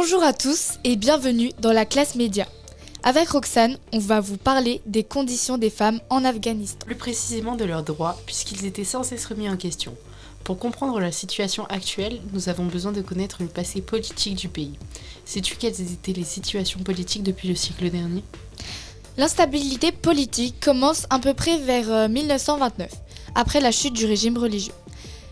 Bonjour à tous et bienvenue dans la classe média. Avec Roxane, on va vous parler des conditions des femmes en Afghanistan. Plus précisément de leurs droits, puisqu'ils étaient sans cesse remis en question. Pour comprendre la situation actuelle, nous avons besoin de connaître le passé politique du pays. Sais-tu quelles étaient les situations politiques depuis le siècle dernier ? L'instabilité politique commence à peu près vers 1929, après la chute du régime religieux.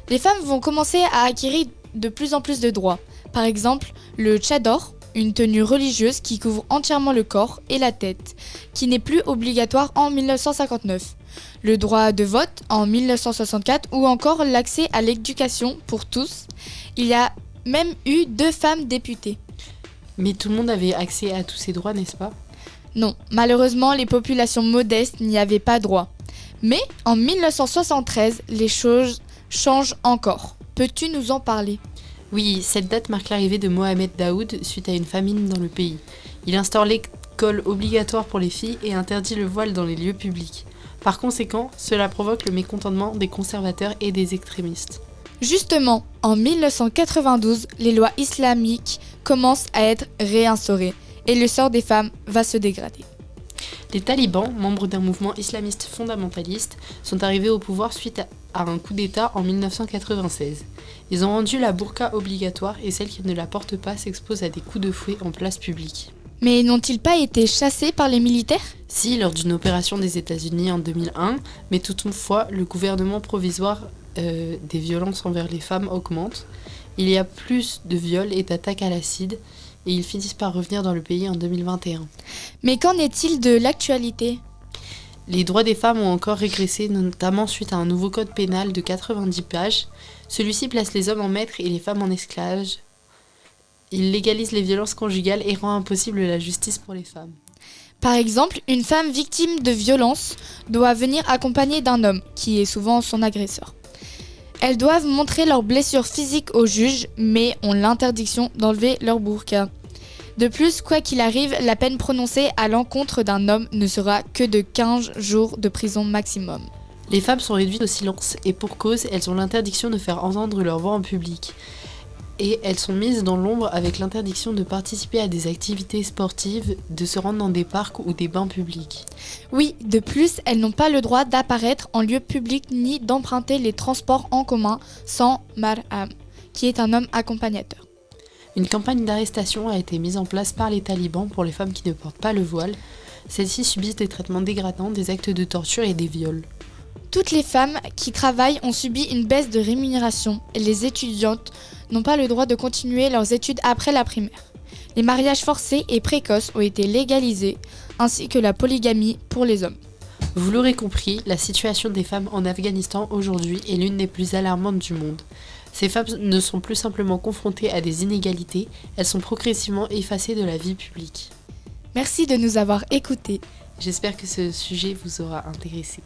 Les femmes vont commencer à acquérir de plus en plus de droits. Par exemple, le tchador, une tenue religieuse qui couvre entièrement le corps et la tête, qui n'est plus obligatoire en 1959. Le droit de vote en 1964 ou encore l'accès à l'éducation pour tous. Il y a même eu 2 femmes députées. Mais tout le monde avait accès à tous ces droits, n'est-ce pas ? Non, malheureusement, les populations modestes n'y avaient pas droit. Mais en 1973, les choses changent encore. Peux-tu nous en parler ? Oui, cette date marque l'arrivée de Mohamed Daoud suite à une famine dans le pays. Il instaure l'école obligatoire pour les filles et interdit le voile dans les lieux publics. Par conséquent, cela provoque le mécontentement des conservateurs et des extrémistes. Justement, en 1992, les lois islamiques commencent à être réinstaurées et le sort des femmes va se dégrader. Les talibans, membres d'un mouvement islamiste fondamentaliste, sont arrivés au pouvoir suite à un coup d'État en 1996. Ils ont rendu la burqa obligatoire et celles qui ne la portent pas s'exposent à des coups de fouet en place publique. Mais n'ont-ils pas été chassés par les militaires ? Si, lors d'une opération des États-Unis en 2001, mais toutefois, le gouvernement provisoire des violences envers les femmes augmente. Il y a plus de viols et d'attaques à l'acide, et ils finissent par revenir dans le pays en 2021. Mais qu'en est-il de l'actualité ? Les droits des femmes ont encore régressé, notamment suite à un nouveau code pénal de 90 pages. Celui-ci place les hommes en maîtres et les femmes en esclaves. Il légalise les violences conjugales et rend impossible la justice pour les femmes. Par exemple, une femme victime de violences doit venir accompagnée d'un homme, qui est souvent son agresseur. Elles doivent montrer leurs blessures physiques au juge, mais ont l'interdiction d'enlever leur burqa. De plus, quoi qu'il arrive, la peine prononcée à l'encontre d'un homme ne sera que de 15 jours de prison maximum. Les femmes sont réduites au silence et pour cause, elles ont l'interdiction de faire entendre leur voix en public. Et elles sont mises dans l'ombre avec l'interdiction de participer à des activités sportives, de se rendre dans des parcs ou des bains publics. Oui, de plus, elles n'ont pas le droit d'apparaître en lieu public ni d'emprunter les transports en commun sans mar'am, qui est un homme accompagnateur. Une campagne d'arrestation a été mise en place par les talibans pour les femmes qui ne portent pas le voile. Celles-ci subissent des traitements dégradants, des actes de torture et des viols. Toutes les femmes qui travaillent ont subi une baisse de rémunération et les étudiantes n'ont pas le droit de continuer leurs études après la primaire. Les mariages forcés et précoces ont été légalisés, ainsi que la polygamie pour les hommes. Vous l'aurez compris, la situation des femmes en Afghanistan aujourd'hui est l'une des plus alarmantes du monde. Ces femmes ne sont plus simplement confrontées à des inégalités, elles sont progressivement effacées de la vie publique. Merci de nous avoir écoutés. J'espère que ce sujet vous aura intéressé.